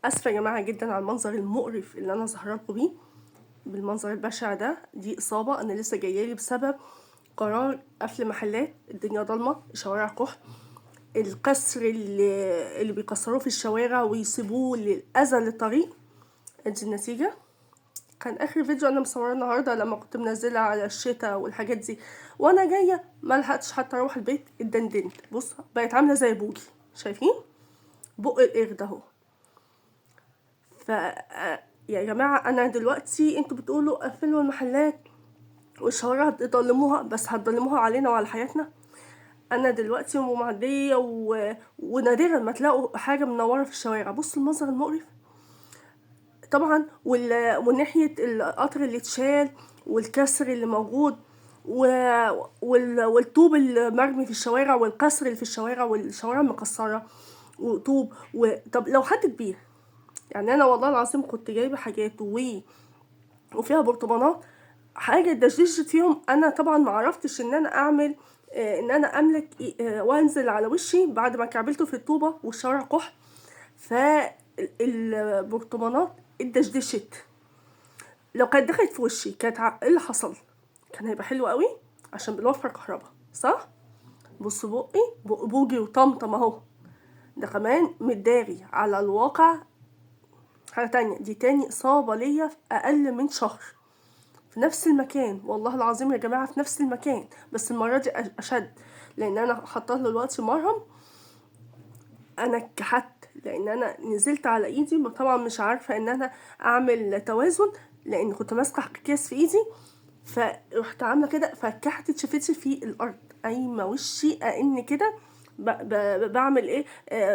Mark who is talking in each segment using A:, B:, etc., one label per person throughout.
A: اسفه يا جماعه جدا على المنظر المقرف اللي انا ظاهره لكم بيه، بالمنظر البشع ده. دي اصابه انا لسه جايالي بسبب قرار قفل محلات. الدنيا ضلمه، الشوارع كحل، الكسر اللي بيكسروه في الشوارع ويسيبوه للاذى للطريق. ادي النتيجه. كان اخر فيديو انا مصوره النهارده لما كنت منزله على الشتاء والحاجات دي، وانا جايه ما لحقتش حتى اروح البيت اتدندنت. بص بقت عامله زي بوجي، شايفين بق القرد اهو. ف يا جماعه انا دلوقتي انتوا بتقولوا قفلوا المحلات والشوارع هتضلموها، بس هتضلموها علينا وعلى حياتنا. انا دلوقتي معديه ونادرا ما تلاقوا حاجه منوره في الشوارع. بص المنظر المقرف طبعا. وناحيه القطر اللي اتشال والكسر اللي موجود والطوب اللي مرمي في الشوارع والكسر اللي في الشوارع والشوارع مكسره وطوب طب لو حد كبير، يعني انا والله العظيم كنت جايبه حاجات وفيها برطمانات، حاجه دشدشت فيهم. انا طبعا ما عرفتش ان انا اعمل ان انا املك وانزل على وشي بعد ما كعبلته في الطوبه والشوارع كحل. فالبرطمانات اتدشدشت. لو كانت دخلت في وشي كانت ايه اللي حصل؟ كان هيبقى حلو قوي عشان بنوفر كهرباء، صح؟ بصوا بقي بق بوجي وطمطم اهو، ده كمان متداري على الواقع. حاجه تانية، دي تاني اصابه ليا في اقل من شهر في نفس المكان. والله العظيم يا جماعه في نفس المكان، بس المره دي اشد لان انا حاطه له دلوقتي مرهم. انا اتكحت لان انا نزلت على ايدي، طبعا مش عارفه ان انا اعمل توازن لان كنت ماسكه اكياس في ايدي، فرحت عامله كده فكحت شفتي في الارض قايمه وشي كأن كده بعمل ايه،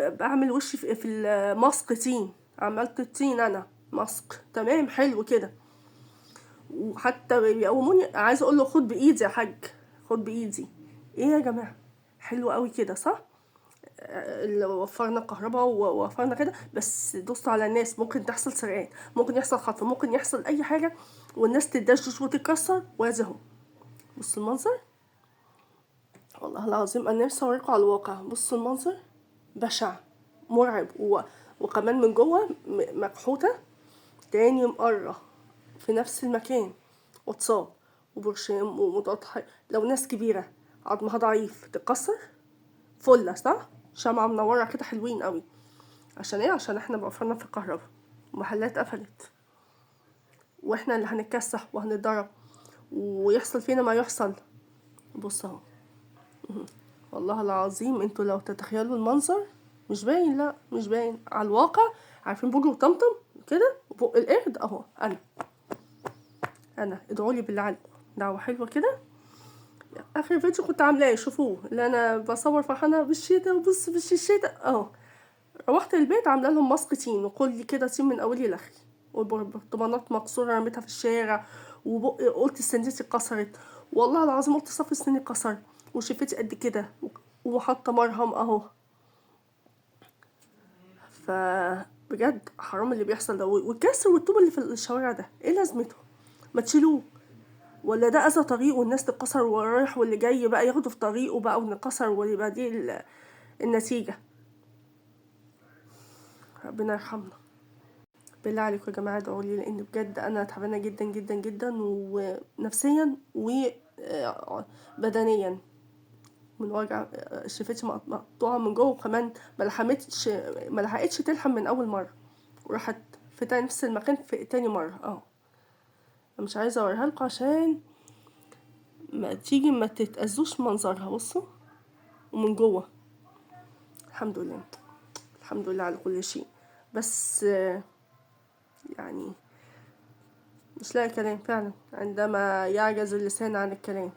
A: بعمل وشي في الماسك طين. عملت الطين انا ماسك تمام حلو كده. وحتى بيقوموني عايزه اقول له خد بايدي يا حاج، خد بايدي. ايه يا جماعه حلو قوي كده صح؟ اللي وفرنا كهرباء ووفرنا كده، بس دوست على الناس ممكن تحصل سرقان، ممكن يحصل خطف، ممكن يحصل اي حاجه والناس تدشش وتتكسر. وادي اهو بصوا المنظر، والله العظيم انا نفسي اوريكم على الواقع. بصوا المنظر بشع مرعب وكمان من جوه مكحوته تاني مقرة في نفس المكان، واتصاب وبرشام ومتقطع. لو ناس كبيره عظمها ضعيف تتكسر. فله صح، شمعة منورة كده حلوين قوي. عشان ايه؟ عشان احنا وفرنا في الكهرباء، محلات قفلت واحنا اللي هنتكسح وهنتضرب ويحصل فينا ما يحصل. بص اهو والله العظيم انتوا لو تتخيلوا المنظر مش باين، لا مش باين على الواقع. عارفين بوجي وطمطم كده وبق القرد اهو. انا ادعولي بالله عليكم دعوه حلوه كده. اخر فيديو كنت عاملاه شوفوه اللي انا بصور فرحانه بالشتاء وبص الشتاء اهو. روحت البيت عامله لهم ماسك تين وكل كده تين من اولي لاخري، والبرطمانات مكسوره رميتها في الشارع، قلت السنديتي اتكسرت، والله العظيم قلت صف السن اتكسر، وشفتي قد كده وحاطه مرهم اهو. فبجد حرام اللي بيحصل ده، والكسر والطوب اللي في الشوارع ده ايه لازمته؟ ما تشيلوه. ولا ده اذى طريق والناس تتكسر والرايح واللي جاي بقى ياخده في طريقه بقى ونكسر ويبقى دي النتيجه. ربنا يرحمنا. بالله عليكم يا جماعه ادعوا لي لان بجد انا تعبانه جدا جدا جدا ونفسيا وبدنيا من وجع. شفتي مقطوعه من جوه وكمان ما لحقتش تلحم من اول مره، وراحت في نفس المكان في تاني مره اهو. مش عايزه اوريها لكم عشان ما تيجي ما تتأذوش منظرها. بصوا ومن جوه الحمد لله، الحمد لله على كل شيء. بس يعني مش لاقي كلام فعلا عندما يعجز اللسان عن الكلام.